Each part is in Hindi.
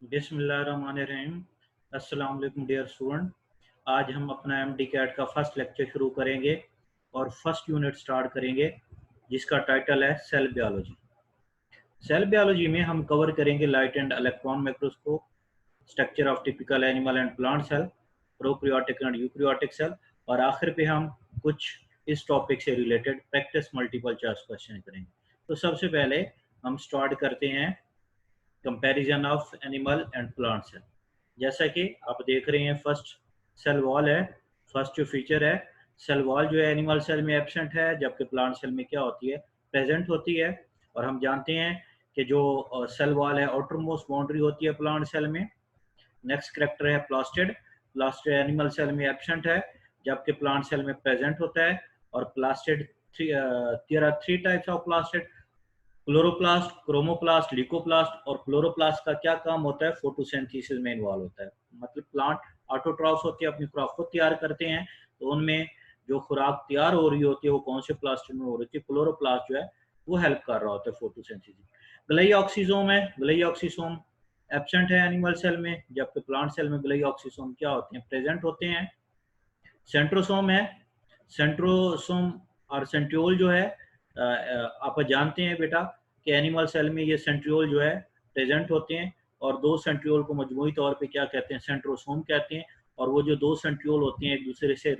बिस्मिल्लाहिर्रहमानिर्रहीम। अस्सलाम वालेकुम डियर स्टूडेंट। आज हम अपना एमडी कैट का फर्स्ट लेक्चर शुरू करेंगे और फर्स्ट यूनिट स्टार्ट करेंगे जिसका टाइटल है सेल बायोलॉजी। सेल बायोलॉजी में हम कवर करेंगे light and electron microscope, structure of typical animal and plant cell, prokaryotic and eukaryotic cell और आखिर पे हम कुछ इस टॉपिक से related practice multiple choice question करेंगे। तो सबसे पहले हम स्टार्ट करते हैं comparison of animal and plant cell. जैसा कि आप देख रहे हैं फर्स्ट सेल वॉल है। फर्स्ट जो फीचर है, सेल वॉल जो है एनिमल सेल में एब्सेंट है, जबकि प्लांट सेल में क्या होती है, प्रेजेंट होती है। और हम जानते हैं कि जो सेल वॉल है आउटर मोस्ट बाउंड्री होती है प्लांट सेल में। नेक्स्ट करेक्टर है प्लास्टिड। प्लास्टिड एनिमल सेल में एब्सेंट है जबकि प्लांट सेल में प्रेजेंट होता है। और plastid there are three types of plastid, chloroplast, chromoplast, leucoplast. और क्लोरोप्लास्ट का क्या काम होता है, फोटोसिंथेसिस में इन्वॉल्व होता है। मतलब प्लांट ऑटोट्रॉफ्स होते हैं, अपनी खुराक खुद तैयार करते हैं, तो उनमें जो खुराक तैयार हो रही होती है वो कौन से प्लास्ट में हो रही है, क्लोरोप्लास्ट जो है वो हेल्प कर रहा होता है फोटोसिंथेसिस। ग्लाइऑक्सिसोम है, ग्लाइऑक्सिसोम एब्सेंट है एनिमल सेल में, जबकि प्लांट सेल में ग्लाइऑक्सिसोम क्या होते हैं, प्रेजेंट होते हैं। सेंट्रोसोम है, सेंट्रोसोम और सेंट्रियोल जो है आप जानते हैं बेटा कि एनिमल सेल में ये सेंट्रियोल जो है प्रेजेंट होते हैं। और दो सेंट्रियोल को मजमूई तौर पे क्या कहते हैं, सेंट्रोसोम कहते हैं। और वो जो दो सेंट्रियोल होते हैं एक दूसरे से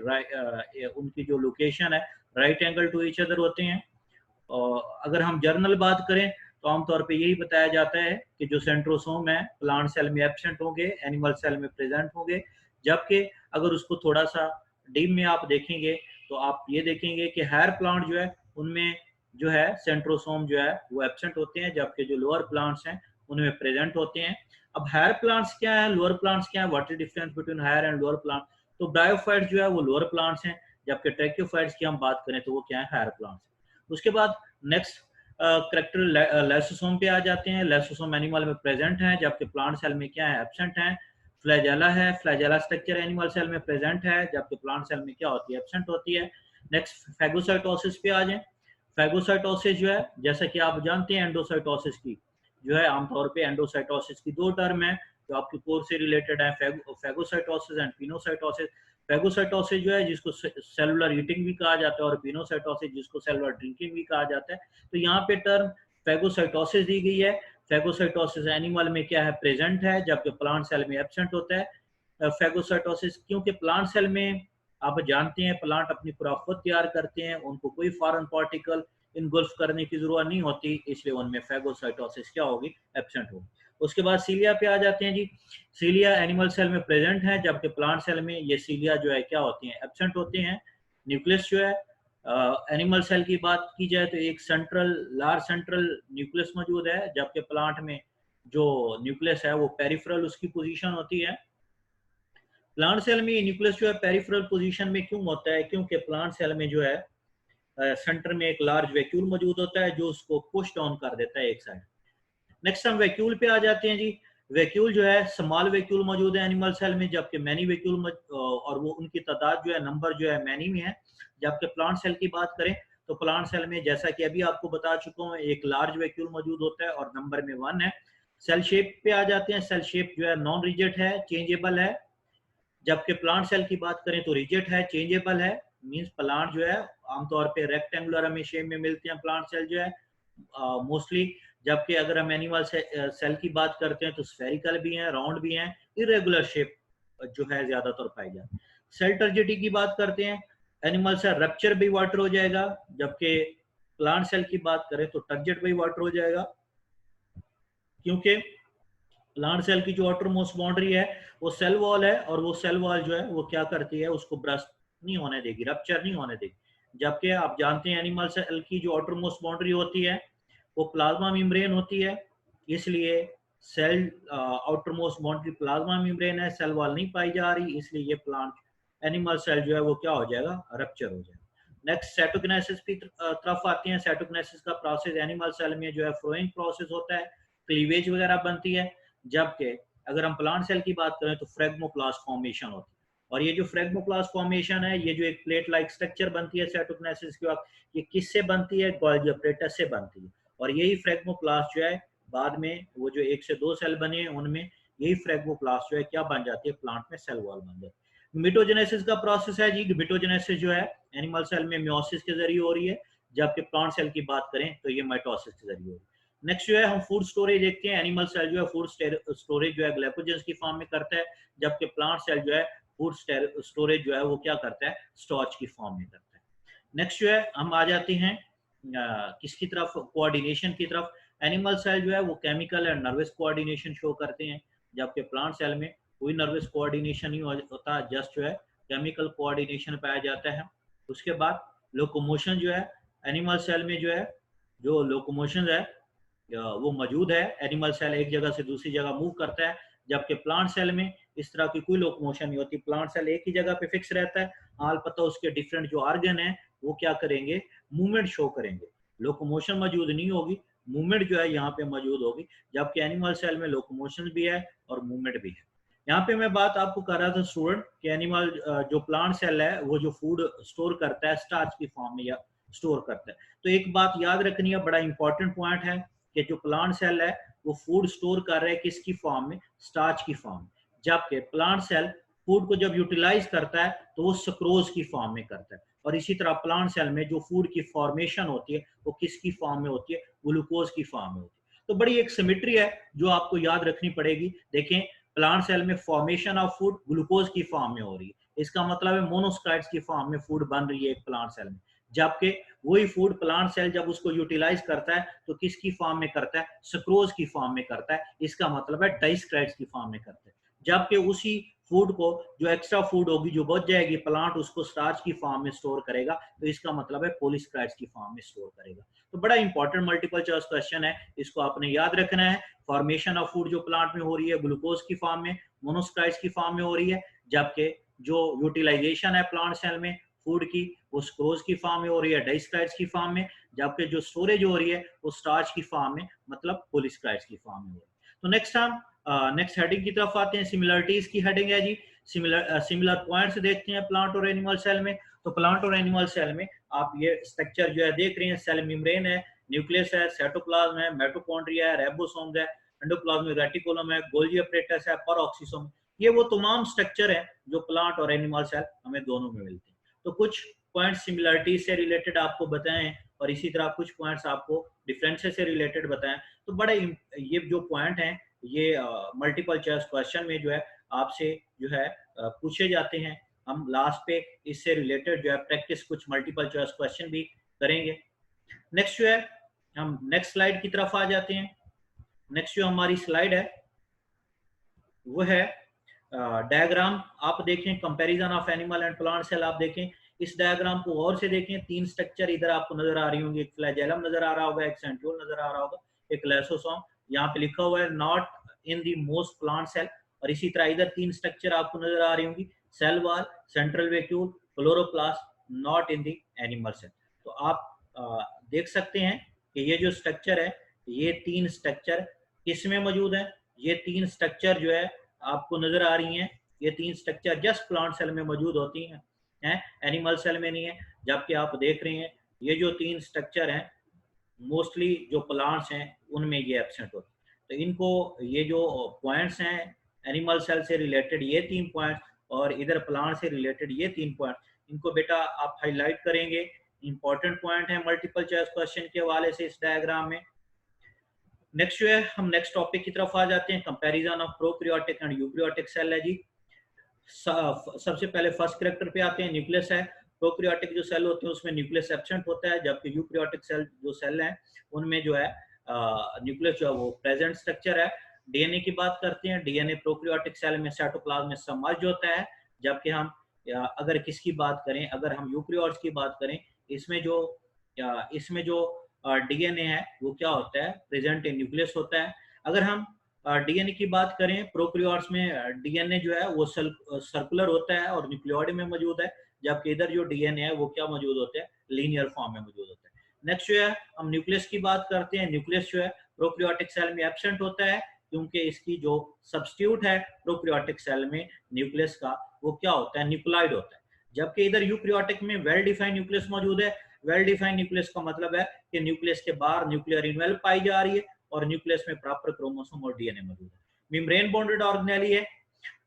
उनकी जो लोकेशन है right angle to each other होते हैं। और अगर हम जर्नल बात करें तो आमतौर पे यही बताया जाता है कि जो सेंट्रोसोम है प्लांट सेल में एब्सेंट होंगे, एनिमल सेल में प्रेजेंट होंगे। जबकि अगर उसको थोड़ा सा डीप में आप देखेंगे तो आप ये देखेंगे कि हायर प्लांट जो है उनमें जो है सेंट्रोसोम जो है वो एब्सेंट होते हैं, जबकि जो लोअर प्लांट्स हैं उनमें प्रेजेंट होते हैं। अब हायर प्लांट्स क्या है, लोअर प्लांट्स क्या है, what is difference between higher and lower plant. तो ब्रायोफाइट्स जो है वो लोअर प्लांट्स हैं, जबकि ट्रैक्योफाइट्स की हम बात करें तो वो क्या है, हायर प्लांट्स। उसके बाद नेक्स्ट करेक्टर लाइसोसोम पे आ जाते हैं। लाइसोसोम एनिमल में प्रेजेंट हैं जबकि प्लांट सेल में क्या है, एब्सेंट हैं। फ्लैजेला है, फ्लैजेला स्ट्रक्चर एनिमल सेल में प्रेजेंट है जबकि प्लांट सेल में क्या होती है, एब्सेंट होती है। नेक्स्ट फैगोसाइटोसिस पे आ जाएं। फैगोसाइटोसिस जो है जैसा कि आप जानते हैं एंडोसाइटोसिस की जो है, आमतौर पे एंडोसाइटोसिस की दो टर्म है जो आपके कोर्स से रिलेटेड है, फैगोसाइटोसिस एंड पिनोसाइटोसिस। फैगोसाइटोसिस जो है जिसको सेलुलर ईटिंग भी कहा जाता है और पिनोसाइटोसिस जिसको सेलुलर ड्रिंकिंग भी कहा जाता है। तो यहाँ पे टर्म फैगोसाइटोसिस दी गई है। फैगोसाइटोसिस एनिमल में क्या है, प्रेजेंट है, जबकि प्लांट सेल में एब्सेंट होता है फैगोसाइटोसिस। क्योंकि प्लांट सेल में आप जानते हैं प्लांट अपनी खुराक खुद तैयार करते हैं, उनको कोई फॉरेन पार्टिकल इनगुल्फ करने की जरूरत नहीं होती, इसलिए उनमें फैगोसाइटोसिस क्या होगी, एब्सेंट होगी। उसके बाद सीलिया पे आ जाते हैं जी। सीलिया एनिमल सेल में प्रेजेंट है जबकि प्लांट सेल में ये सीलिया जो है क्या होती है, एब्सेंट होते हैं। न्यूक्लियस जो है एनिमल सेल की बात की जाए तो एक सेंट्रल लार्ज सेंट्रल न्यूक्लियस मौजूद है, जबकि प्लांट में जो न्यूक्लियस है वो पेरिफेरल उसकी पोजीशन होती है। प्लांट सेल में न्यूक्लियस जो है पेरिफेरल पोजीशन में क्यों होता है, क्योंकि प्लांट सेल में जो है सेंटर में एक लार्ज वैक्यूल मौजूद होता है जो उसको पुश डाउन कर देता है एक साइड। नेक्स्ट हम वैक्यूल पे आ जाते हैं जी। वैक्यूल जो है स्मॉल वैक्यूल मौजूद है एनिमल सेल में, जबकि मैनी वैक्यूल और वो उनकी तादाद जो है नंबर जो है मैनी में है। जबकि प्लांट सेल की बात करें तो प्लांट सेल में जैसा कि अभी आपको बता चुका हूँ एक लार्ज वैक्यूल मौजूद होता है और नंबर में 1 है। सेल शेप पे आ जाते हैं। सेल शेप जो है नॉन रिजिड है, चेंजेबल है, जबकि प्लांट सेल की बात करें तो रिजिड है, चेंजेबल है। मींस प्लांट जो है आमतौर पे रेक्टेंगुलर हमें शेप में मिलते हैं प्लांट सेल जो है मोस्टली। जबकि अगर हम एनिमल सेल की बात करते हैं तो स्फेरिकल भी हैं, राउंड भी हैं, इरेगुलर शेप जो है ज्यादातर पाई जाती है। सेल टर्जिडिटी की बात करते हैं, एनिमल सेल रप्चर भी वाटर हो जाएगा, जबकि प्लांट सेल की बात करें तो टर्जिड भी वाटर हो जाएगा। क्योंकि प्लांट सेल की जो आउटर मोस्ट बाउंड्री है वो सेल वॉल है और वो सेल वॉल जो है वो क्या करती है, उसको ब्रस्ट नहीं होने देगी, रप्चर नहीं होने देगी। जबकि आप जानते हैं एनिमल सेल की जो आउटर मोस्ट बाउंड्री होती है वो प्लाज्मा मेम्ब्रेन होती है, इसलिए cell outermost boundary plasma membrane है, सेल वॉल नहीं पाई जा रही, इसलिए ये प्लांट एनिमल सेल जो है वो क्या हो जाएगा, रप्चर हो जाएगा। नेक्स्ट साइटोकिनेसिस की तरफ आते हैं। साइटोकिनेसिस का प्रोसेस एनिमल सेल में जो है फ्लोइंग प्रोसेस होता है, क्लीवेज वगैरह बनती है। जबकि अगर हम प्लांट सेल की बात करें तो फ्रेगमोप्लास्ट फॉर्मेशन होती है। और ये जो फ्रेगमोप्लास्ट फॉर्मेशन है, ये जो एक प्लेट लाइक स्ट्रक्चर बनती है साइटोकिनेसिस के वक्त, ये किससे बनती है, गोल्गी apparatus से बनती है। और यही फ्रेगमोप्लास्ट जो है बाद में वो जो 1 से 2 सेल बने हैं उनमें यही फ्रेगमोप्लास्ट जो है क्या बन जाती है, प्लांट में सेल वॉल बन जाती है। मिटोजेनेसिस का प्रोसेस है जी, मिटोजेनेसिस जो है एनिमल सेल में मियोसिस के जरिए हो रही है, जबकि प्लांट सेल की बात करें तो ये माइटोसिस के जरिए हो रही है। नेक्स्ट जो है हम फूड स्टोरेज देखते हैं, एनिमल सेल जो है फूड स्टोरेज जो है ग्लाइकोजन की फॉर्म में करता है, जबकि प्लांट सेल जो है फूड स्टोरेज जो है वो क्या करता है, स्टार्च की फॉर्म में करता है। नेक्स्ट जो है हम आ जाते हैं किसकी तरफ, कोऑर्डिनेशन की तरफ। एनिमल सेल जो है वो chemical and nervous coordination show करते हैं, जबकि प्लांट सेल में कोई नर्वस कोऑर्डिनेशन नहीं होता, जस्ट जो है केमिकल कोऑर्डिनेशन पाया जाता है। उसके बाद लोकोमोशन जो है एनिमल सेल में जो है, जो लोकोमोशन है वो मौजूद है, एनिमल सेल एक जगह से दूसरी जगह मूव करता है, जबकि प्लांट सेल में इस तरह की कोई लोकोमोशन नहीं होती, प्लांट सेल एक ही जगह पे फिक्स रहता है, हाल पता उसके डिफरेंट जो ऑर्गन है वो क्या करेंगे, मूवमेंट शो करेंगे, लोकोमोशन मौजूद नहीं होगी, मूवमेंट जो है यहाँ पे मौजूद होगी, जबकि एनिमल सेल में लोकोमोशन भी है और मूवमेंट भी है। यहाँ पे मैं बात आपको कर रहा था स्टूडेंट कि एनिमल जो प्लांट सेल है वो जो फूड स्टोर करता है स्टार्च की फॉर्म में या स्टोर करता है, तो एक बात याद रखनी है, बड़ा इंपॉर्टेंट पॉइंट है कि जो प्लांट सेल है वो फूड स्टोर कर रहा है किसकी फॉर्म में, स्टार्च की फॉर्म में, जबकि प्लांट सेल फूड को जब यूटिलाइज करता है तो वो सक्रोज की फॉर्म में करता है। और इसी तरह प्लांट सेल में जो फूड की फॉर्मेशन होती है वो किसकी फॉर्म में होती है, ग्लूकोज की फॉर्म में होती है। तो बड़ी एक सिमेट्री है जो आपको याद रखनी पड़ेगी। देखें, प्लांट सेल में फॉर्मेशन ऑफ फूड ग्लूकोज की फॉर्म में हो रही है, इसका मतलब है मोनोसाइट्स की फॉर्म में फूड बन रही है एक प्लांट सेल में, जबकि वही फूड प्लांट सेल जब उसको यूटिलाइज करता है तो किसकी फॉर्म में करता है, सक्रोज की फॉर्म में करता है, इसका मतलब है डाइस्क्राइड्स की फॉर्म में करता है। जबकि उसी फूड को जो एक्स्ट्रा फूड होगी जो बच जाएगी, प्लांट उसको स्टार्च की फॉर्म में स्टोर करेगा, तो इसका मतलब है पॉलीसेकेराइड्स की फॉर्म में स्टोर करेगा। तो बड़ा इंपॉर्टेंट मल्टीपल चॉइस क्वेश्चन है, इसको आपने याद रखना है। फॉर्मेशन ऑफ फूड जो प्लांट में हो रही है ग्लूकोज की फॉर्म में, मोनोसाइट्स की फॉर्म में हो रही है, जबकि जो यूटिलाइजेशन है प्लांट सेल में फूड की वो सक्रोज की फॉर्म में हो रही है, डाइस्क्राइड्स की फॉर्म में, जबकि जो स्टोरेज हो रही है वो स्टार्च की फॉर्म में, मतलब पॉलीसेकेराइड्स की फॉर्म में हो रही है। तो नेक्स्ट हम नेक्स्ट हेडिंग की तरफ आते हैं, सिमिलरिटीज की हेडिंग है जी। सिमिलर पॉइंट्स देखते हैं प्लांट और एनिमल सेल में। तो प्लांट और एनिमल सेल में आप ये स्ट्रक्चर जो है देख रहे हैं, सेल मेम्ब्रेन है, न्यूक्लियस है, साइटोप्लाज्म है, मिटोकॉन्ड्रिया है, राइबोसोम्स है, एंडोप्लाज्मिक रेटिकुलम है, गोल्गी अपरेटस है, पेरोक्सिसोम, ये वो तमाम स्ट्रक्चर है जो प्लांट और एनिमल सेल हमें दोनों में मिलते हैं। तो कुछ पॉइंट सिमिलरिटीज से रिलेटेड आपको बताएं और इसी तरह कुछ पॉइंट्स आपको डिफरेंसेस से रिलेटेड बताएं। तो बड़े ये जो पॉइंट हैं ये मल्टीपल चॉइस क्वेश्चन में जो है आपसे जो है पूछे जाते हैं। हम लास्ट पे इससे रिलेटेड जो है प्रैक्टिस कुछ मल्टीपल चॉइस क्वेश्चन भी करेंगे। नेक्स्ट जो है हम नेक्स्ट स्लाइड की तरफ आ जाते हैं। नेक्स्ट जो हमारी स्लाइड है वो है डायग्राम। आप देखें comparison of animal and plant cell, आप देखें इस डायग्राम को और से देखें, तीन स्ट्रक्चर इधर आपको नजर आ रही होंगी, एक फ्लैजेलम नजर आ रहा होगा, एक सेंट्रियोल नजर आ रहा होगा, एक लाइसोसोम, यहाँ पे लिखा हुआ है not in the most plant cell, और इसी तरह इधर तीन स्ट्रक्चर आपको नजर आ रही होंगी, cell wall, central vacuole, chloroplast, not in the animal cell. तो आप देख सकते हैं कि ये जो स्ट्रक्चर है, ये तीन स्ट्रक्चर किस में मौजूद है, ये तीन स्ट्रक्चर जो है आपको नजर आ रही हैं, ये तीन स्ट्रक्चर जस्ट प्लांट सेल में मौजूद होती हैं, एनिमल सेल में नहीं है। जबकि आप देख रहे हैं ये जो तीन स्ट्रक्चर हैं मोस्टली जो प्लांट्स हैं उनमें ये एब्सेंट होते हैं। तो इनको ये जो पॉइंट्स हैं एनिमल सेल से रिलेटेड ये तीन पॉइंट और इधर प्लांट से रिलेटेड ये तीन पॉइंट, इनको बेटा आप हाईलाइट करेंगे, इंपॉर्टेंट पॉइंट है मल्टीपल चॉइस क्वेश्चन के हवाले से इस डायग्राम में। नेक्स्ट जो है हम नेक्स्ट टॉपिक की तरफ आ जाते हैं, comparison of prokaryotic and eukaryotic cell है जी। सबसे पहले फर्स्ट कैरेक्टर पे आते हैं, न्यूक्लियस है। प्रोकैरियोटिक जो सेल होते हैं उसमें न्यूक्लियस एब्सेंट होता है, जबकि यूकैरियोटिक सेल जो सेल हैं उनमें जो है न्यूक्लियस जो है वो प्रेजेंट स्ट्रक्चर है। डीएनए की बात करते हैं, डीएनए प्रोकैरियोटिक सेल में साइटोप्लाज्म में सबमर्ज होता है, जबकि हम अगर किसकी बात करें, अगर हम यूकैरियोट्स की बात करें, इसमें जो डीएनए है वो क्या होता है, प्रेजेंट इन न्यूक्लियस होता है। अगर हम डीएनए की बात करें, प्रोकैरियोट्स में डीएनए जो है वो सर्कुलर होता है और न्यूक्लियोइड में मौजूद है, जबकि इधर जो डीएनए है वो क्या मौजूद होता है, लीनियर फॉर्म में मौजूद होता है। नेक्स्ट जो है हम न्यूक्लियस की बात करते हैं, न्यूक्लियस जो है प्रोकैरियोटिक सेल में एब्सेंट होता है, क्योंकि इसकी जो सब्स्टिट्यूट है प्रोकैरियोटिक सेल में न्यूक्लियस का वो क्या होता है, न्यूक्लियोइड होता है। जबकि इधर यूकैरियोटिक में वेल डिफाइंड न्यूक्लियस मौजूद है। वेल डिफाइंड न्यूक्लियस का मतलब है कि न्यूक्लियस के बाहर न्यूक्लियर इनवेल्व पाई जा रही है और न्यूक्लियस में प्रॉपर क्रोमोसोम और डीएनए मौजूद है। मेम्ब्रेन बॉन्डेड ऑर्गेनेली है,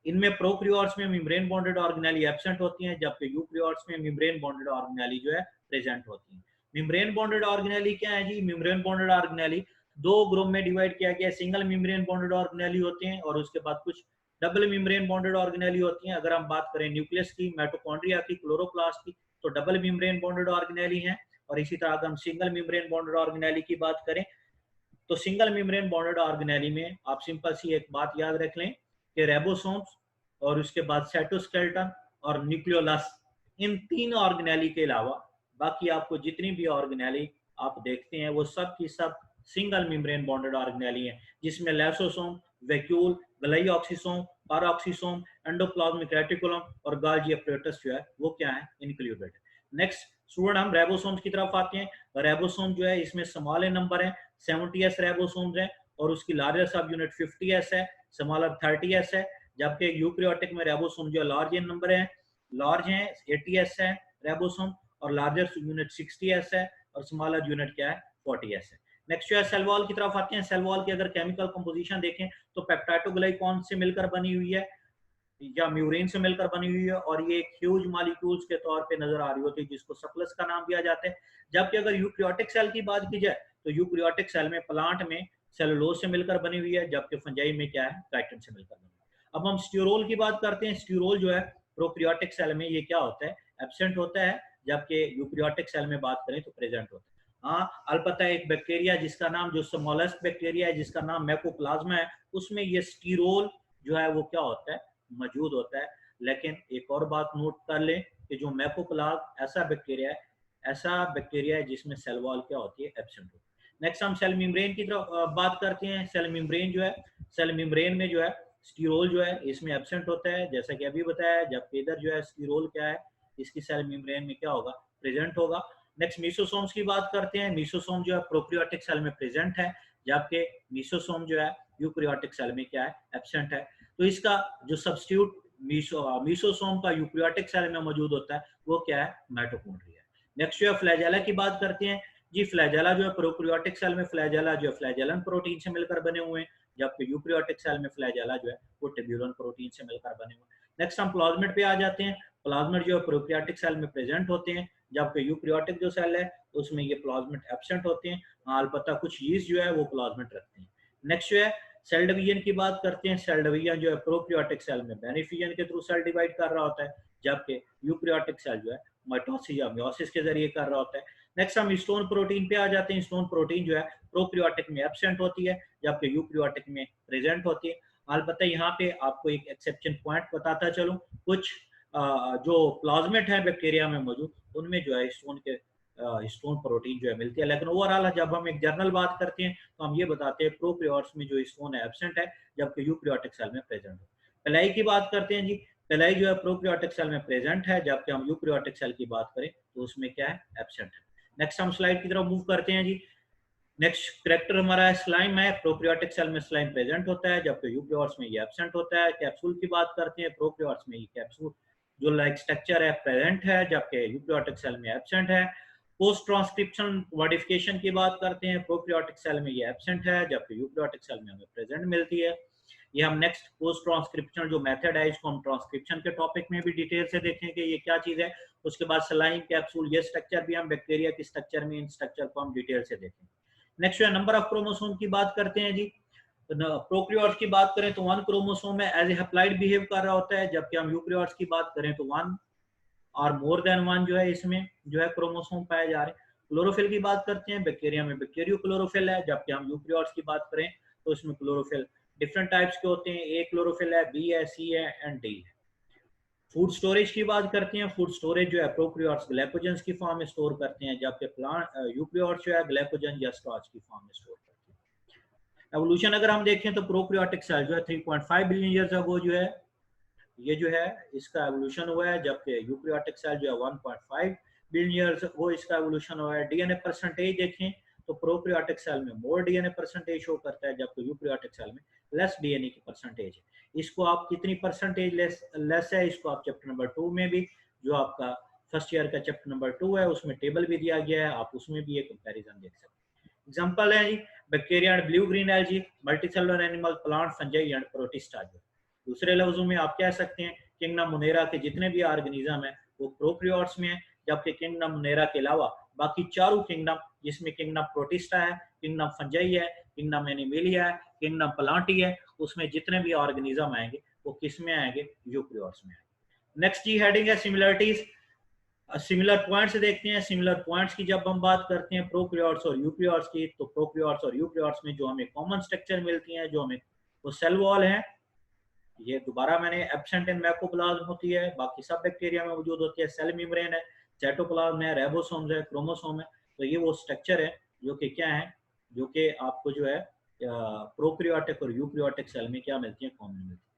इनमें प्रोकैरियोट्स में मेम्ब्रेन बॉन्डेड ऑर्गेनेली एब्सेंट होती हैं, जबकि यूकैरियोट्स में मेम्ब्रेन बॉन्डेड ऑर्गेनेली जो है प्रेजेंट होती हैं। मेम्ब्रेन बॉन्डेड ऑर्गेनेली क्या है जी? मेम्ब्रेन बॉन्डेड ऑर्गेनेली दो ग्रुप में डिवाइड किया गया है। सिंगल मेम्ब्रेन बॉन्डेड ऑर्गेनेली होते हैं और उसके बाद कुछ डबल मेम्ब्रेन बॉन्डेड ऑर्गेनेली होती हैं। अगर हम बात करें न्यूक्लियस की, माइटोकॉन्ड्रिया की, क्लोरोप्लास्ट की, तो डबल मेम्ब्रेन बॉन्डेड ऑर्गेनेली हैं। और इसी तरह अगर हम सिंगल मेम्ब्रेन बॉन्डेड ऑर्गेनेली की बात करें तो सिंगल मेम्ब्रेन बॉन्डेड ऑर्गेनेली में आप सिंपल सी एक बात याद रख लें कि रेबोसोम्स और उसके बाद साइटोस्केलेटन और न्यूक्लियोलस, इन तीन ऑर्गेनेली के अलावा बाकी आपको जितनी भी ऑर्गेनेली आप देखते हैं वो सब की सब सिंगल मेम्ब्रेन बॉन्डेड ऑर्गेनेली हैं, जिसमें लाइसोसोम, वैक्यूल, ग्लाइऑक्सिसोम, पैराऑक्सिसोम, एंडोप्लाज्मिक रेटिकुलम और गाल्गी अपरेटस जो है वो क्या है? इंक्लूडेड। नेक्स्ट स्टूडेंट हम रेबोसोम्स की तरफ आते हैं। रेबोसोम जो है इसमें स्मॉल नंबर है, 70s रेबोसोम्स है और उसकी लार्जर सब यूनिट 50s है, स्मॉलर 30s है। जबकि यूकैरियोटिक में रेबोसोम जो लार्ज नंबर है, लार्ज है 80s है रेबोसोम और लार्जर यूनिट 60s है और स्मॉलर यूनिट क्या है? 40s है। नेक्स्ट जो है सेल वॉल की तरफ आते हैं। सेल वॉल की अगर केमिकल कंपोजिशन देखें तो पेप्टाइडोग्लाइकॉन से मिलकर बनी हुई है या म्यूरेन से मिलकर बनी हुई है और ये एक ह्यूज मॉलिक्यूल्स के तौर पे नजर आ रही होती है, जिसको सप्लस का नाम दिया जाता है। जबकि अगर यूकैरियोटिक सेल की बात की जाए तो यूकैरियोटिक सेल में प्लांट में सेलुलोज से मिलकर बनी हुई है, जबकि फंजाई में क्या है? काइटिन से मिलकर बनी हुई है। अब हम स्ट्यूरोल की बात करते हैं। स्ट्यूरोल जो है प्रोकैरियोटिक सेल में ये क्या होता है? एब्सेंट होता है, जबकि यूकैरियोटिक सेल में बात करें तो प्रेजेंट होता है। हाँ, अलबत्ता एक बैक्टीरिया जिसका नाम, जो स्मॉलेस्ट बैक्टीरिया है जिसका नाम मैकोप्लाज्मा है, उसमें ये स्टीरोल जो है वो क्या होता है? मौजूद होता है। लेकिन एक और बात नोट कर लें कि जो मैकोप्लाज्मा ऐसा बैक्टीरिया है जिसमें सेल वॉल क्या होती है? एब्सेंट होती है। नेक्स्ट हम सेल मेम्ब्रेन की तरफ बात करते हैं। सेल मेम्ब्रेन जो है, सेल मेम्ब्रेन में जो है स्टीरोल जो है इसमें एब्सेंट होता है, जैसा कि अभी बताया। जबकि इधर जो है स्टीरोल क्या है? इसकी सेल मेम्ब्रेन में क्या होगा? प्रेजेंट होगा। नेक्स्ट मीसोसोम्स की बात करते हैं। मीसोसोम जो है प्रोकैरियोटिक सेल में प्रेजेंट है, जबकि मीसोसोम जो है यूकैरियोटिक सेल में क्या है? एब्सेंट है। तो इसका जो सब्स्टिट्यूट मीसोसोम का यूकैरियोटिक सेल में मौजूद होता है वो क्या है? माइटोकॉन्ड्रिया। नेक्स्ट जो है फ्लैजेला की बात करते हैं जी। फ्लैजेला जो है प्रोकैरियोटिक सेल में फ्लैजेला जो है फ्लैजेलन प्रोटीन से मिलकर बने हुए हैं, जबकि यूकैरियोटिक सेल में फ्लैजेला जो है वो ट्यूबुलिन प्रोटीन से मिलकर बने हुए हैं। नेक्स्ट हम प्लाज्मिड पे आ जाते हैं। प्लाज्मिड जो है प्रोकैरियोटिक सेल में प्रेजेंट होते हैं, जबकि यूकैरियोटिक जो सेल है उसमें ये प्लाज्मिड एब्सेंट होते हैं। अलबत्ता कुछ यीस्ट जो है वो प्लाज्मिड रखते हैं। नेक्स्ट जो है सेल डिवीजन की बात करते हैं। सेल डिवीजन जो है प्रोकैरियोटिक सेल में बेनिफिजन के थ्रू सेल डिवाइड कर रहा होता है, जबकि यूकैरियोटिक सेल जो है माइटोसिस या मियोसिस के जरिए कर रहा होता है। नेक्स्ट हम स्टोन प्रोटीन पे आ जाते हैं। स्टोन प्रोटीन जो है प्रोकैरियोटिक में एब्सेंट होती है, जबकि यूकैरियोटिक में प्रेजेंट होती है। अलबत्ता यहाँ पे आपको एक एक्सेप्शन पॉइंट बताता चलूं, कुछ जो प्लाज्मिड है बैक्टीरिया में मौजूद, उनमें जो है स्टोन प्रोटीन जो है मिलती है। लेकिन ओवरऑल जब हम एक जर्नल बात करते हैं तो हम ये बताते हैं प्रोकैरियोट्स में जो स्टोन है एब्सेंट है, जबकि यूकैरियोटिक सेल में प्रेजेंट है। पेलाई की बात करते हैं जी। पेलाई जो है प्रोकैरियोटिक सेल में प्रेजेंट है, जबकि हम यूकैरियोटिक सेल की बात करें तो उसमें क्या है? एब्सेंट है। नेक्स्ट हम स्लाइड की तरफ मूव करते हैं जी। नेक्स्ट करेक्टर हमारा है स्लाइम है। प्रोकैरियोटिक सेल में स्लाइम प्रेजेंट होता है, जबकि यूकैरियोट्स में ये एब्सेंट होता है। कैप्सूल की बात करते हैं। प्रोकैरियोट्स में ये कैप्सूल जो लाइक स्ट्रक्चर है प्रेजेंट है, जबकि यूकैरियोटिक सेल में एब्सेंट है। पोस्ट ट्रांसक्रिप्शन मॉडिफिकेशन की बात करते हैं। प्रोकैरियोटिक सेल में ये एब्सेंट है, जबकि यूकैरियोटिक सेल में हमें प्रेजेंट मिलती है। ये हम नेक्स्ट पोस्ट ट्रांसक्रिप्शन जो मेथड है इसको हम ट्रांसक्रिप्शन के टॉपिक में भी डिटेल से देखेंगे ये क्या चीज है। उसके बाद सलाइन कैप्सूल, ये स्ट्रक्चर भी हम बैक्टीरिया के स्ट्रक्चर में इन स्ट्रक्चर को हम डिटेल से देखेंगे। नेक्स्ट है नंबर ऑफ क्रोमोसोम की बात करते हैं जी। प्रोकैरियोट्स की बात करें तो 1 क्रोमोसोम में एज ए हैप्लॉइड बिहेव कर रहा होता है, जबकि हम यूकैरियोट्स की बात करें तो 1 और मोर देन 1 जो है इसमें जो है क्रोमोसोम पाए जा रहे हैं। क्लोरोफिल की बात करते हैं। बैक्टीरिया में बैक्टीरियो क्लोरोफिल है, जबकि हम यूकैरियोट्स की बात करें तो इसमें क्लोरोफिल डिफरेंट टाइप्स के होते हैं। ए क्लोरोफिल है, बी है, सी है एंड डी है। फूड स्टोरेज की बात करते हैं। फूड स्टोरेज जो है प्रोकैरियोट्स ग्लाइकोजन की फॉर्म में स्टोर करते हैं, जबकि प्लांट यूकैरियोट्स जो है ग्लाइकोजन या स्टार्च की फॉर्म में स्टोर करते हैं। एवोल्यूशन अगर हम देखें तो प्रोकैरियोटिक सेल जो है 3.5 बिलियन ईयर्स अगो जो है ये जो है इसका एवोल्यूशन हुआ है, जबकि यूकैरियोटिक सेल जो है 1.5 बिलियन ईयर्स वो इसका एवोल्यूशन हुआ है। डीएनए परसेंटेज देखें तो प्रोकैरियोटिक सेल में मोर डीएनए परसेंटेज शो करता है, जबकि यूकैरियोटिक सेल में लेस डीएनए की परसेंटेज है। इसको आप कितनी परसेंटेज लेस है इसको आप चैप्टर नंबर 2 में भी, जो आपका फर्स्ट ईयर का चैप्टर नंबर 2 है उसमें टेबल भी दिया गया है, आप उसमें भी ये कंपैरिजन देख सकते हैं। एग्जांपल है bacteria and blue green algae, multicellular animal, plant, fungi and protista. दूसरे लफ्जों में आप कह सकते हैं किंगडम मोनेरा के जितने भी ऑर्गेनिज्म हैं वो प्रोकैरियोट्स में है, जबकि किंगडम मोनेरा के अलावा बाकी चारों किंगडम, जिसमें किंगडम प्रोटिस्टा है, किंगडम फंजाई है, किंगडम एनिमेलिया है, किंगडम प्लांटी है, उसमें जितने भी ऑर्गेनिज्म आएंगे वो किस में आएंगे? यूकैरियोट्स में आएंगे। नेक्स्ट जी हेडिंग है सिमिलरिटीज। सिमिलर पॉइंट्स देखते हैं। सिमिलर पॉइंट्स की जब हम बात करते हैं प्रोकैरियोट्स और यूकैरियोट्स की, तो प्रोकैरियोट्स और यूकैरियोट्स में जो हमें कॉमन स्ट्रक्चर मिलती है, जो हमें वो सेल वॉल है, ये दोबारा मैंने एब्सेंट इन मैकोप्लाज्म होती है, बाकी सब बैक्टीरिया में मौजूद होती है। सेल मेम्ब्रेन है, साइटोप्लाज्म है, राइबोसोम्स है, क्रोमोसोम है। तो ये वो स्ट्रक्चर है जो कि क्या है, जो कि आपको जो है प्रोकैरियोटिक और यूकैरियोटिक सेल में क्या मिलती है? कॉमन मिलती है।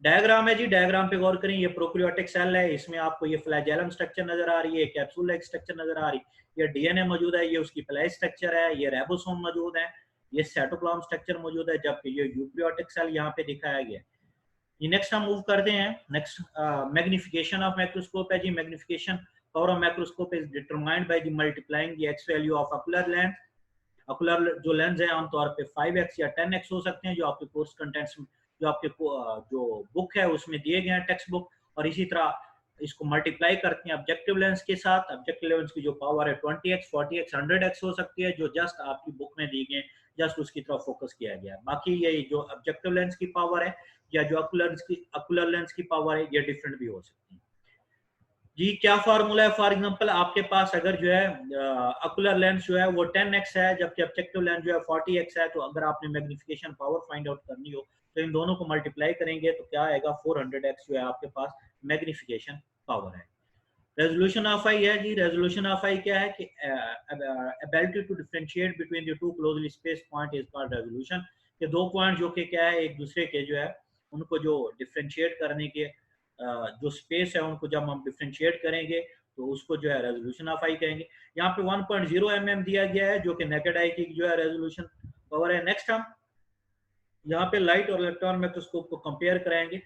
डायग्राम है जी, डायग्राम पे गौर करें। ये प्रोकैरियोटिक सेल है, इसमें आपको ये फ्लैजेलम स्ट्रक्चर नजर आ रही है, कैप्सूल लाइक स्ट्रक्चर नजर आ रही है, ये डीएनए मौजूद है, ये उसकी प्लाई स्ट्रक्चर है, ये राइबोसोम मौजूद है, ये साइटोप्लाज्म स्ट्रक्चर मौजूद है, जबकि ये यूकैरियोटिक सेल यहाँ पे दिखाया गया है। ये नेक्स्ट हम मूव करते हैं। नेक्स्ट मैग्निफिकेशन ऑफ माइक्रोस्कोप है जी। Magnification power of microscope is determined by the multiplying the X value of ocular length. Ocular जो लेंस है आमतौर पे 5x या 10x हो सकते हैं, जो आपके कोर्स कंटेंट्स, जो आपके जो बुक है उसमें दिए गए हैं, टेक्स्ट बुक। और इसी तरह इसको मल्टीप्लाई करते हैं ऑब्जेक्टिव लेंस के साथ। ऑब्जेक्टिव लेंस की जो पावर है 20x, 40x, 100x हो सकती है, जो जस्ट आपकी बुक में दी गई, जस्ट उसकी तरफ फोकस किया गया है। बाकी ये जो ऑब्जेक्टिव लेंस की पावर है या जो ऑकुलर लेंस की पावर है, ये डिफरेंट भी हो सकती है जी। क्या फार्मूला है? फॉर एग्जांपल आपके पास अगर जो है ऑकुलर लेंस जो है वो 10x है, जबकि ऑब्जेक्टिव लेंस जो है 40x है, तो अगर आपने मैग्निफिकेशन पावर फाइंड आउट करनी हो तो इन दोनों को मल्टीप्लाई करेंगे तो क्या आएगा? 400x जो है आपके पास मैग्निफिकेशन पावर है। रेजोल्यूशन ऑफ आई है जी। रेजोल्यूशन ऑफ आई क्या है कि ability to differentiate between the two closely spaced point is called resolution. कि दो पॉइंट जो कि क्या है, एक दूसरे के जो है उनको जो डिफरेंशिएट करने के जो स्पेस है उनको जब हम डिफरेंशिएट करेंगे तो उसको जो है रेजोल्यूशन ऑफ आई कहेंगे। यहाँ पे 1.0 mm दिया गया है, जो कि नेकेड आई की जो है रेजोल्यूशन पावर है। नेक्स्ट हम यहाँ पे लाइट और इलेक्ट्रॉन माइक्रोस्कोप को कंपेयर कराएंगे।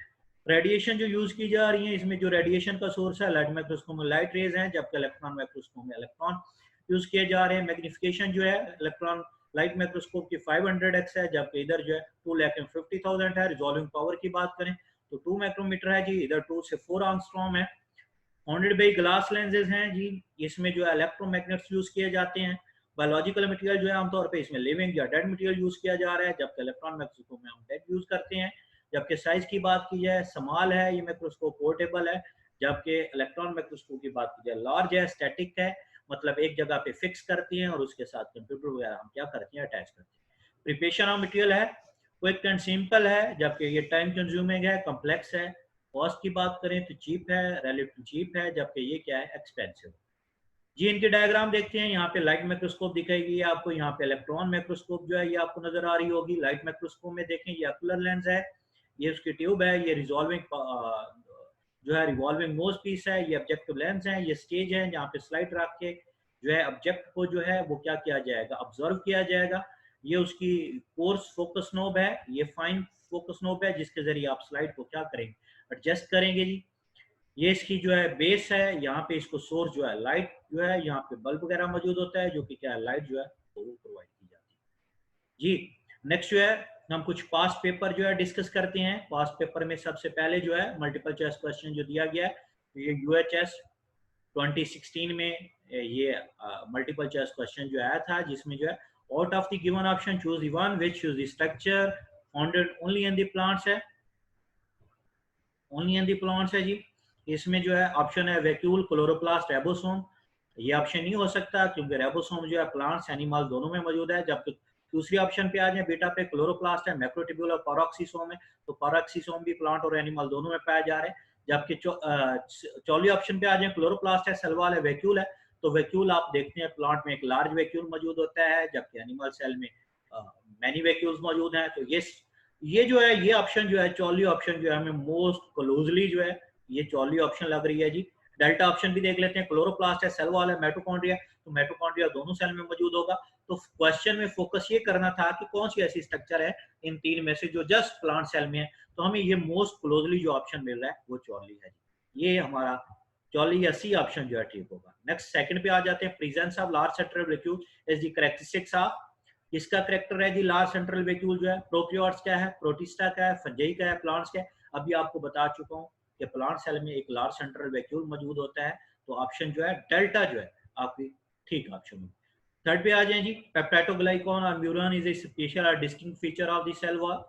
रेडिएशन जो यूज की जा रही है, इसमें जो रेडिएशन का सोर्स है लाइट माइक्रोस्कोप में लाइट रेज है, जबकि इलेक्ट्रॉन माइक्रोस्कोप में इलेक्ट्रॉन यूज किए जा रहे हैं। मैग्निफिकेशन जो है इलेक्ट्रॉन लाइट माइक्रोस्कोप की 500x है, जबकि इधर जो है 2,50,000 है। रिजॉल्विंग पावर की बात करें तो 2 माइक्रोमीटर है जी, इधर 2 से 4 एंगस्ट्रॉम है। बाउंडेड बाई ग्लास लेंसेज हैं जी। इसमें जो है इलेक्ट्रोमैग्नेट्स यूज किए जाते हैं। बायोलॉजिकल मटेरियल जो है आमतौर पे इसमें लिविंग या डेड मटेरियल यूज किया जा रहा है, जबकि इलेक्ट्रॉन माइक्रोस्कोप में हम डेड यूज करते हैं। जबकि साइज की बात की जाए स्मॉल है ये माइक्रोस्कोप, पोर्टेबल है, जबकि इलेक्ट्रॉन माइक्रोस्कोप की बात की जाए लार्ज है, स्टैटिक है, मतलब एक जगह पे फिक्स करती हैं और उसके साथ कंप्यूटर वगैरह हम क्या करते हैं? अटैच करते हैं। प्रिपरेशन ऑफ मटेरियल है क्विक एंड सिंपल है, जबकि ये टाइम कंज्यूमिंग है, कॉम्प्लेक्स है। कॉस्ट की बात करें तो चीप है, रिलेटिव चीप है, जबकि ये क्या है? एक्सपेंसिव। जी इनके डायग्राम देखते हैं। यहाँ पे लाइट माइक्रोस्कोप दिखाएगी आपको, यहाँ पे इलेक्ट्रॉन माइक्रोस्कोप जो है ये आपको नजर आ रही होगी। लाइट माइक्रोस्कोप में देखें ये ऑकुलर लेंस है, ये उसकी ट्यूब है, ये रिजॉल्विंग जो है रिवॉल्विंग नोज पीस है, ये ऑब्जेक्टिव लेंस है, ये स्टेज है जहाँ पे स्लाइड रख के जो है ऑब्जेक्ट को जो है वो क्या किया जाएगा? ऑब्जर्व किया जाएगा। ये उसकी कोर्स फोकस नोब है, ये फाइन फोकस नोब है, जिसके जरिए आप स्लाइड को क्या करेंगे? एडजस्ट करेंगे जी। ये इसकी जो है बेस है, यहाँ पे इसको सोर्स जो है लाइट जो है, यहाँ पे बल्ब वगैरह मौजूद होता है, जो कि क्या है? लाइट जो है वो प्रोवाइड की जाती है जी। नेक्स्ट जो है हम कुछ पास्ट पेपर जो है डिस्कस करते हैं। पास्ट पेपर में सबसे पहले जो है मल्टीपल चॉइस क्वेश्चन जो दिया गया है, तो ये UHS 2016 में ये मल्टीपल चॉइस क्वेश्चन जो आया था, जिसमें जो है out of the given option choose the one which shows the structure founded only in the plants है, ओनली इन द प्लांट्स है जी। इसमें जो है ऑप्शन है वैक्यूल, क्लोरोप्लास्ट, राइबोसोम। ये ऑप्शन नहीं हो सकता क्योंकि राइबोसोम जो है प्लांट्स एनिमल दोनों में मौजूद है। जबकि दूसरी ऑप्शन पे आ जाए बीटा पे, क्लोरोप्लास्ट है, मैक्रोट्यूब्यूल और पैरोक्सिसोम है, तो पैरोक्सिसोम भी प्लांट और एनिमल दोनों में पाए जा रहे हैं। जबकि चौली ऑप्शन पे आ जाए क्लोरोप्लास्ट है, सेल वॉल है, वैक्यूल है, तो वैक्यूल आप देखते हैं प्लांट में एक लार्ज वैक्यूल मौजूद होता है, जबकि एनिमल सेल में मैनी वैक्यूल्स मौजूद हैं। तो ये जो है ये ऑप्शन जो है चौली ऑप्शन जो है हमें मोस्ट क्लोजली जो है ये चौली ऑप्शन लग रही है जी। डेल्टा ऑप्शन भी देख लेते हैं, क्लोरोप्लास्ट है, सेल वॉल है, माइटोकॉन्ड्रिया, तो माइटोकॉन्ड्रिया दोनों सेल में मौजूद होगा। तो क्वेश्चन में फोकस ये करना था कि कौन सी ऐसी स्ट्रक्चर है इन तीन में से जो जस्ट प्लांट सेल में है, तो हमें ये मोस्ट क्लोजली जो ऑप्शन मिल रहा है वो चौली है जी। ये हमारा चौली या सी ऑप्शन जो है ठीक होगा। नेक्स्ट सेकंड पे आ जाते हैं, presence of large sector vacuole is the characteristics of किसका करेक्टर है जी? लार्ज सेंट्रल वैक्यूल जो है। प्रोकैरियोट्स क्या है? प्रोटिस्टा का है, फंजाई का है, प्लांट्स का है। अभी आपको बता चुका हूँ कि प्लांट सेल में एक लार्ज सेंट्रल वैक्यूल मौजूद होता है, तो ऑप्शन जो है डेल्टा जो है आपकी ठीक ऑप्शन है। थर्ड पे आ जाए जी, पेप्टाइडोग्लाइकॉन और म्यूरन इज ए स्पेशल और distinct feature of the cell wall.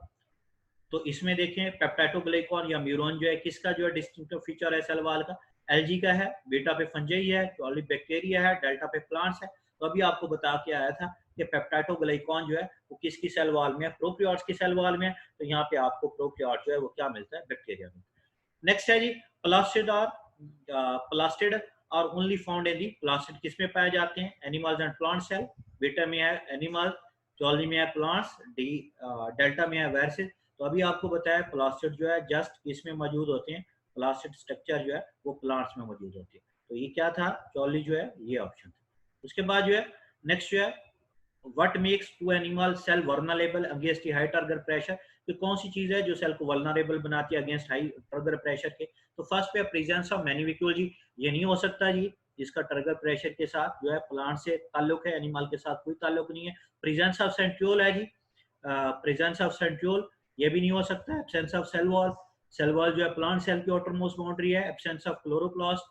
तो इसमें देखें पेप्टाइडोग्लाइकॉन या म्यूरन जो है किसका जो है डिस्टिंक्टिव फीचर है सेल वॉल का? एलजी का है, बीटा पे फंजाई है, टॉली बैक्टीरिया है, डेल्टा पे प्लांट्स है। तो अभी आपको बता के आया था कि पेप्टाइडोग्लाइकॉन जो है वो किसकी सेल वॉल में है? प्रोकैरियोट्स की सेल वॉल में है। तो यहाँ पे आपको प्रोकैरियोट जो है वो क्या मिलता है? बैक्टीरिया में। नेक्स्ट है जी प्लास्टिड और प्लास्टिड और only found in the plastid किस में पाए जाते हैं? Animals and plant cell. बीटा में है एनिमल, जॉली में है प्लांट्स, डी डेल्टा में है वायरसेस। तो अभी आपको बताया प्लास्टिड जो है जस्ट किस में मौजूद होते हैं? प्लास्टिड स्ट्रक्चर जो है वो प्लांट्स में मौजूद होती है। तो ये क्या था? जॉली जो है ये ऑप्शन था। उसके बाद जो है नेक्स्ट जो है what makes to animal cell vulnerable against high target pressure? कि कौन सी चीज है जो सेल को वल्नरेबल बनाती है अगेंस्ट हाई टारगेट प्रेशर के? तो फर्स्ट पे प्रेजेंस ऑफ मैनिविक्यूल जी। ये नहीं हो सकता जी, जिसका टारगेट प्रेशर के साथ जो है प्लांट से ताल्लुक है, एनिमल के साथ कोई ताल्लुक नहीं है। प्रेजेंस ऑफ सेंट्रियोल है जी, प्रेजेंस ऑफ सेंट्रियोल ये भी नहीं हो सकता। Absence of cell wall, cell wall जो है प्लांट सेल की आउटर मोस्ट बाउंड्री है। एब्सेंस ऑफ क्लोरोप्लास्ट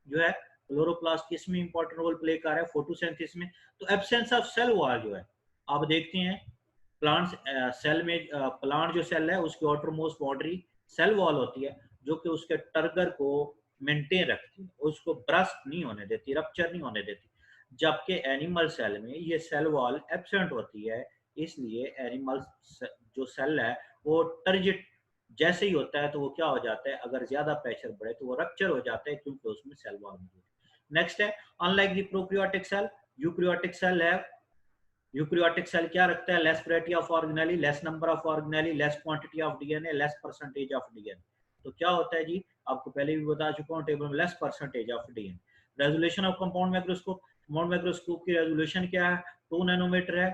जो है, क्लोरोप्लास्ट किस में इंपॉर्टेंट रोल प्ले कर रहा है? फोटोसिंथेसिस में। तो एब्सेंस ऑफ सेल वॉल जो है आप देखते हैं प्लांट सेल में, प्लांट जो सेल है उसकी outermost boundary cell wall होती है जो कि उसके टर्गर को मेंटेन रखती है, उसको ब्रस्ट नहीं होने देती, रप्चर नहीं होने देती। जबकि एनिमल सेल में ये सेल वॉल एब्सेंट होती है, इसलिए एनिमल जो सेल है वो टर्जिट जैसे ही होता है तो वो क्या हो जाता है? अगर ज्यादा प्रेशर बढ़े तो वो रप्चर हो जाता है क्योंकि उसमें सेल वॉल मौजूद है। नेक्स्ट है unlike the prokaryotic cell, eukaryotic cell है। यूकैरियोटिक सेल क्या रखता है? Less variety of organelle, less number of organelle, less quantity of DNA, less percentage of DNA. तो क्या होता है जी? आपको पहले भी बता चुका हूँ टेबल में, less percentage of DNA. Resolution of compound microscope, compound microscope की रेजोल्यूशन क्या है? 2 नैनोमीटर है,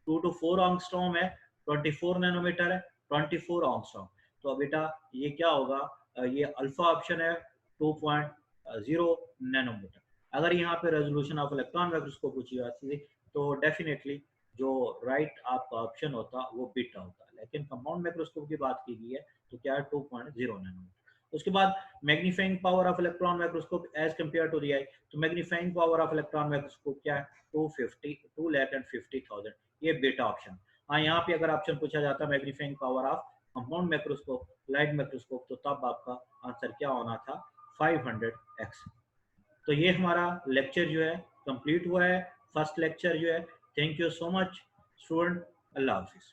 2 to 4 एंगस्ट्रॉम है, 24 नैनोमीटर है, 24 एंगस्ट्रॉम। तो बेटा ये क्या होगा? ये अल्फा ऑप्शन है 2.0 नैनोमीटर। अगर यहाँ पे रेजोल्यूशन ऑफ इलेक्ट्रॉन माइक्रोस्कोप पूछी जाती थी तो डेफिनेटली जो राइट आपका ऑप्शन होता वो बीटा होता, लेकिन कंपाउंड माइक्रोस्कोप की बात की गई है तो क्या है? 2.0 नैनोमीटर। उसके बाद magnifying power of electron microscope as compare to the eye. तो magnifying power of electron microscope क्या है? 2,50,000। ये बीटा ऑप्शन। हाँ, यहाँ पे अगर ऑप्शन पूछा जाता magnifying power of compound microscope, light microscope, तो तब आपका आंसर क्या होना था? 500x। तो ये हमारा लेक्चर जो है कंप्लीट हुआ है, फर्स्ट लेक्चर जो है। Thank you so much student, अल्लाह हाफिज़।